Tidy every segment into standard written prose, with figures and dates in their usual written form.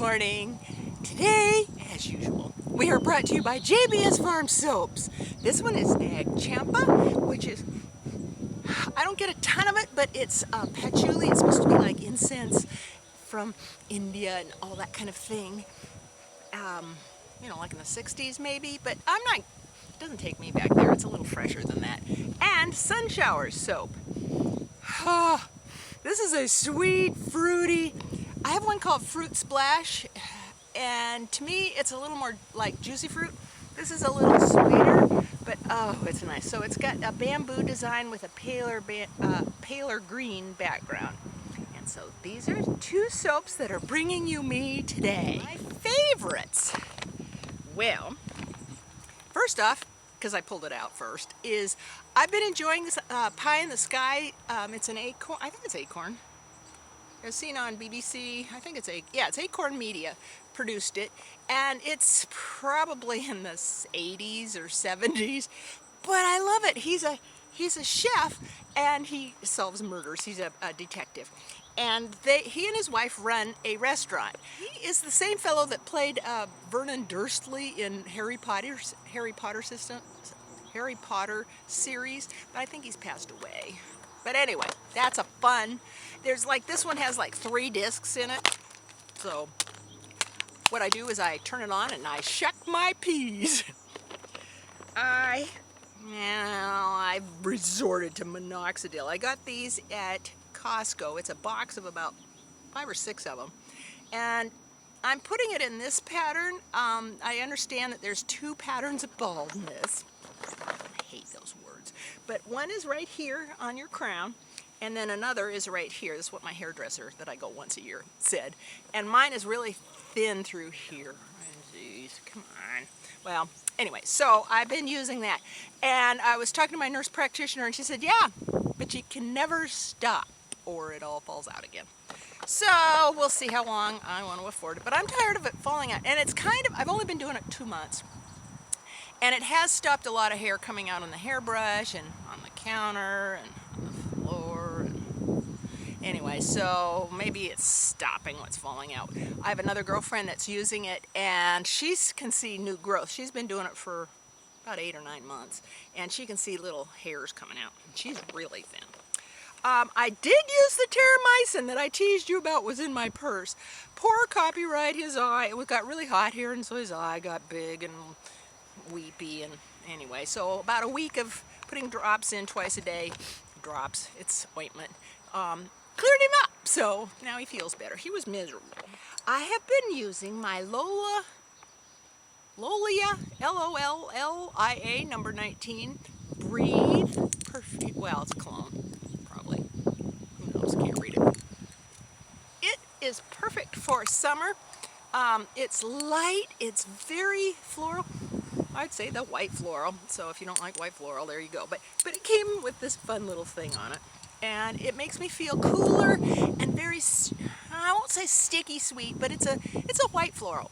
morning. Today, as usual, we are brought to you by JBS Farm soaps. This one is Nag Champa, which is, I don't get a ton of it, but it's patchouli. It's supposed to be like incense from India and all that kind of thing. You know, like in the 60s maybe, but I'm not, it doesn't take me back there. It's a little fresher than that. And Sun Shower soap. This is a sweet, fruity, I have one called Fruit Splash, and to me it's a little more like juicy fruit. This is a little sweeter, but oh, it's nice. So it's got a bamboo design with a paler green background. And so these are two soaps that are bringing you me today. My favorites. Well, first off, because I pulled it out first, is I've been enjoying this Pie in the Sky. It's an acorn, I think it's acorn. As seen on BBC, I think it's Acorn Media produced it, and it's probably in the 80s or 70s, but I love it. He's a chef, and he solves murders. He's a detective, and he and his wife run a restaurant. He is the same fellow that played Vernon Dursley in Harry Potter series, but I think he's passed away. But anyway, that's a fun. There's like, this one has like 3 discs in it. So what I do is I turn it on and I shuck my peas. I've resorted to Minoxidil. I got these at Costco. It's a box of about 5 or 6 of them. And I'm putting it in this pattern. I understand that there's 2 patterns of baldness. I hate those words. But one is right here on your crown, and then another is right here. This is what my hairdresser that I go once a year said. And mine is really thin through here. Jeez, come on. Well, anyway, so I've been using that. And I was talking to my nurse practitioner, and she said, yeah, but you can never stop or it all falls out again. So we'll see how long I want to afford it. But I'm tired of it falling out. And it's kind of, I've only been doing it 2 months. And it has stopped a lot of hair coming out on the hairbrush and on the counter and on the floor. And anyway, so maybe it's stopping what's falling out. I have another girlfriend that's using it, and she can see new growth. She's been doing it for about 8 or 9 months, and she can see little hairs coming out. She's really thin. I did use the Terramycin that I teased you about was in my purse. Poor copyright, his eye, it got really hot here, and so his eye got big and weepy, and anyway, so about a week of putting drops in twice a day, drops, it's ointment, cleared him up, so now he feels better. He was miserable. I have been using my Lollia, Lollia, number 19, Breathe perfume, well, it's a cologne, probably, who knows, can't read it. It is perfect for summer. It's light, it's very floral. I'd say the white floral, so if you don't like white floral, there you go. But it came with this fun little thing on it, and it makes me feel cooler and very, I won't say sticky sweet, but it's a white floral,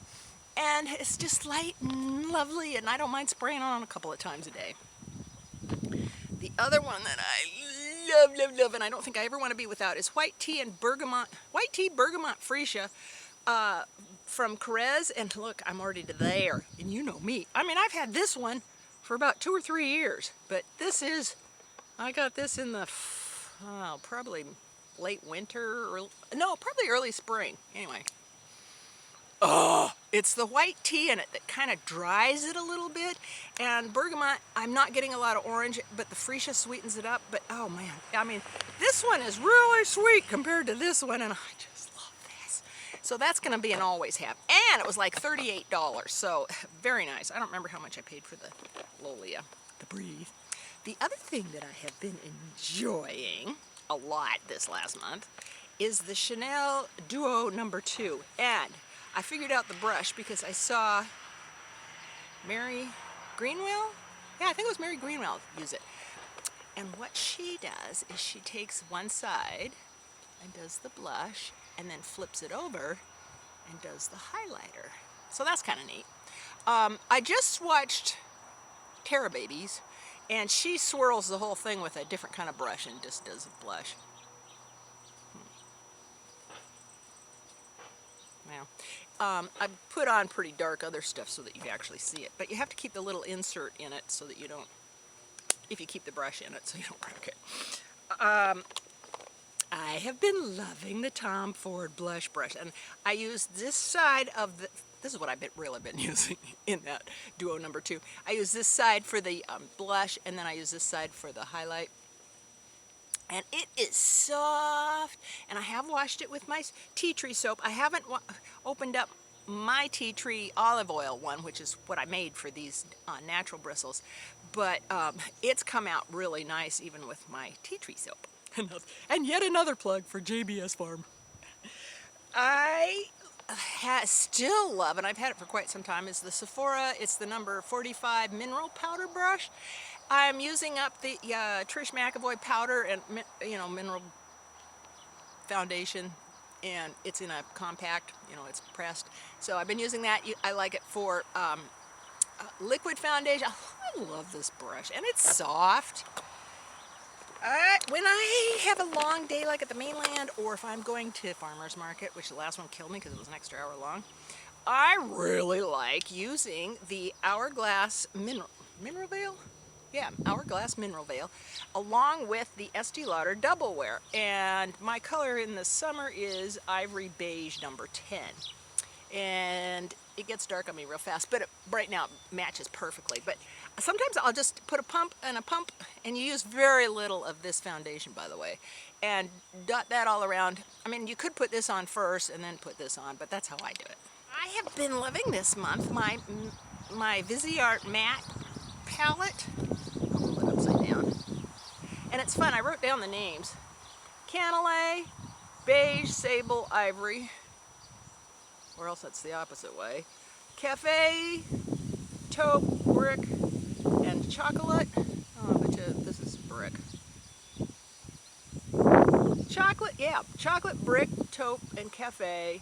and it's just light and lovely, and I don't mind spraying on a couple of times a day. The other one that I love, and I don't think I ever want to be without is white tea bergamot Freesia. From Korres, and look, I'm already there, and you know me. I mean, I've had this one for about 2 or 3 years, but this is, I got this in the, probably late winter, or, no, probably early spring, anyway. Oh, it's the white tea in it that kind of dries it a little bit, and bergamot, I'm not getting a lot of orange, but the Freesia sweetens it up, but oh man, I mean, this one is really sweet compared to this one, and I just love this. So that's going to be an always have, and it was like $38, so very nice. I don't remember how much I paid for the Lollia, the Breathe. The other thing that I have been enjoying a lot this last month is the Chanel Duo number 2, and I figured out the brush because I saw Mary Greenwell, yeah, I think it was Mary Greenwell use it. And what she does is she takes one side and does the blush and then flips it over and does the highlighter. So that's kind of neat. I just watched Terra Babies, and she swirls the whole thing with a different kind of brush and just does a blush. Well, I put on pretty dark other stuff so that you actually see it. But you have to keep the little insert in it so that you don't, if you keep the brush in it so you don't wreck it. I have been loving the Tom Ford blush brush, and I use this side of the, this is what I've really been using in that Duo number 2. I use this side for the blush, and then I use this side for the highlight. And it is soft, and I have washed it with my tea tree soap. I haven't opened up my tea tree olive oil one, which is what I made for these natural bristles, but it's come out really nice even with my tea tree soap. And yet another plug for JBS Farm. I still love, and I've had it for quite some time, is the Sephora. It's the number 45 mineral powder brush. I'm using up the Trish McAvoy powder and mineral foundation, and it's in a compact, it's pressed. So I've been using that. I like it for liquid foundation. I love this brush, and it's soft. When I have a long day like at the mainland, or if I'm going to farmer's market, which the last one killed me because it was an extra hour long, I really like using the Hourglass Mineral Veil? Yeah, Hourglass Mineral Veil, along with the Estee Lauder Double Wear. And my color in the summer is Ivory Beige number 10. And it gets dark on me real fast, but right now it matches perfectly. But sometimes I'll just put a pump, and you use very little of this foundation, by the way, and dot that all around. I mean, you could put this on first and then put this on, but that's how I do it. I have been loving this month my Viseart Matte palette. I'll hold it upside down. And it's fun. I wrote down the names. Cannelé, Beige, Sable, Ivory. Or else that's the opposite way. Cafe, Taupe, Brick, and Chocolate. Oh, I bet you this is Brick. Chocolate, yeah. Chocolate, Brick, Taupe, and Cafe.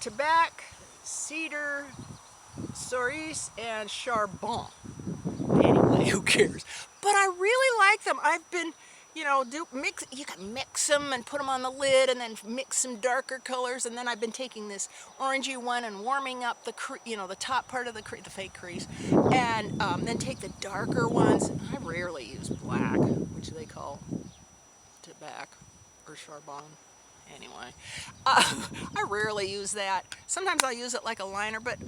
Tobacco, Cedar, Cerise, and Charbon. Anyway, who cares? But I really like them. I've been, you can mix them and put them on the lid, and then mix some darker colors. And then I've been taking this orangey one and warming up the, the top part of the fake crease, and then take the darker ones. I rarely use black, which they call tobacco or Charbon. Anyway, I rarely use that. Sometimes I'll use it like a liner, but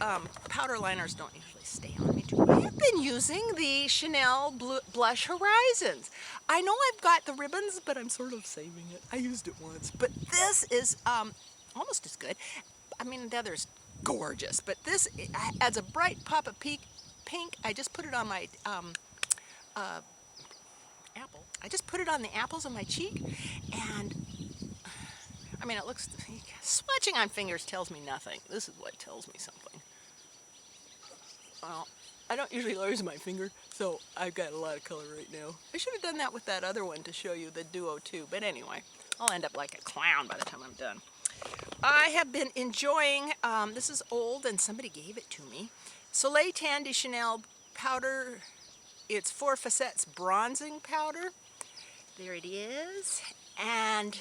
powder liners don't usually stay on me too much. I have been using the Chanel Blush Horizons. I know I've got the ribbons, but I'm sort of saving it. I used it once, but this is almost as good. I mean, the other's gorgeous, but this adds a bright pop of pink. I just put it on my apple. I just put it on the apples of my cheek, and I mean, it looks, swatching on fingers tells me nothing. This is what tells me something. Well, I don't usually use my finger, so I've got a lot of color right now. I should have done that with that other one to show you the Duo too, but anyway, I'll end up like a clown by the time I'm done. I have been enjoying, this is old and somebody gave it to me, Soleil Tan de Chanel powder. It's 4 Facets bronzing powder. There it is. And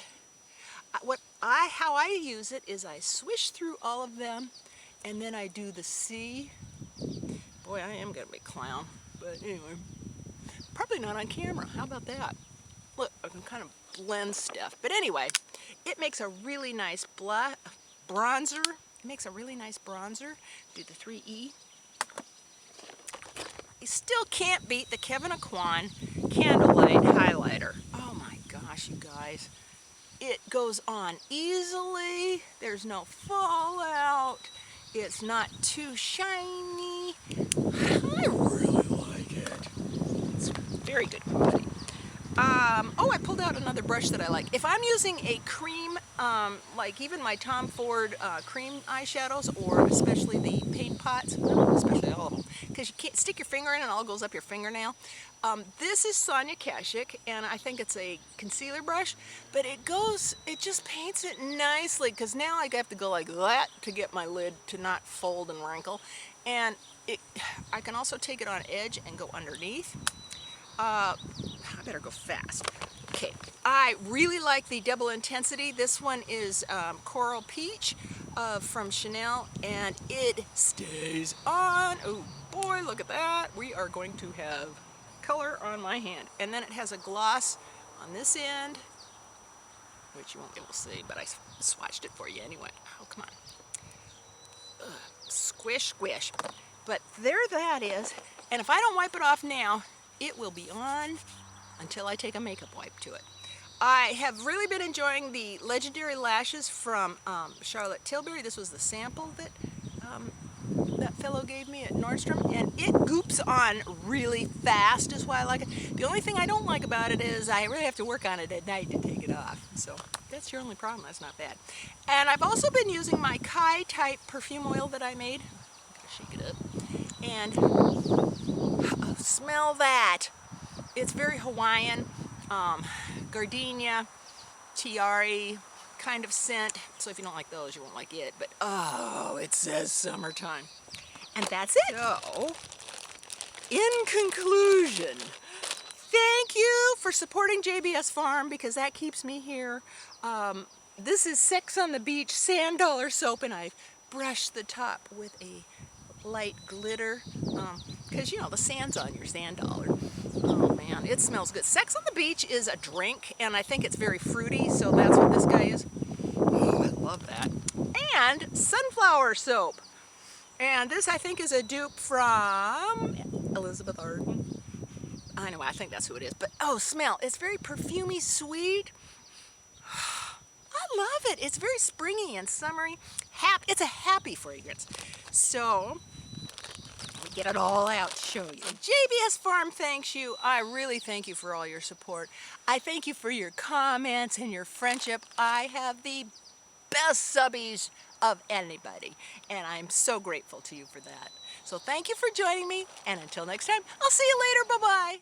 how I use it is I swish through all of them, and then I do the C. Boy, I am gonna be a clown, but anyway, probably not on camera. How about that? Look, I can kind of blend stuff, but anyway, it makes a really nice bronzer. It makes a really nice bronzer. Do the 3E. You still can't beat the Kevyn Aucoin Candlelight Highlighter. Oh my gosh, you guys. It goes on easily. There's no fallout. It's not too shiny. I really like it. It's very good quality. Oh, I pulled out another brush that I like. If I'm using a cream, like even my Tom Ford cream eyeshadows, or especially the paint pots, well, especially all of them, because you can't stick your finger in and it all goes up your fingernail. This is Sonja Kashuk, and I think it's a concealer brush, but it just paints it nicely, because now I have to go like that to get my lid to not fold and wrinkle. And I can also take it on edge and go underneath. I better go fast. Okay, I really like the double intensity. This one is Coral Peach from Chanel, and it stays on. Oh boy, look at that. We are going to have color on my hand. And then it has a gloss on this end, which you won't be able to see, but I swatched it for you anyway. Oh, come on. Ugh. Squish, squish. But there that is. And if I don't wipe it off now, it will be on until I take a makeup wipe to it. I have really been enjoying the Legendary Lashes from Charlotte Tillbury. This was the sample that that fellow gave me at Nordstrom, and it goops on really fast is why I like it. The only thing I don't like about it is I really have to work on it at night to take it off. So that's your only problem. That's not bad. And I've also been using my Kai type perfume oil that I made. I'm gonna shake it up. And smell that. It's very Hawaiian, gardenia, tiare kind of scent. So if you don't like those, you won't like it. But oh, it says summertime. And that's it. So, in conclusion, thank you for supporting JBS Farm because that keeps me here. This is Sex on the Beach Sand Dollar soap, and I've brushed the top with a light glitter because you know the sand's on your sand dollar. Oh man, it smells good. Sex on the Beach is a drink, and I think it's very fruity, so that's what this guy is. Oh, I love that. And sunflower soap. And this, I think, is a dupe from Elizabeth Arden. I know, I think that's who it is. But, oh, smell. It's very perfumey, sweet. I love it. It's very springy and summery. It's a happy fragrance. So, let me get it all out to show you. JBS Farm thanks you. I really thank you for all your support. I thank you for your comments and your friendship. I have the best subbies of anybody, and I'm so grateful to you for that. So thank you for joining me, and until next time, I'll see you later. Bye-bye.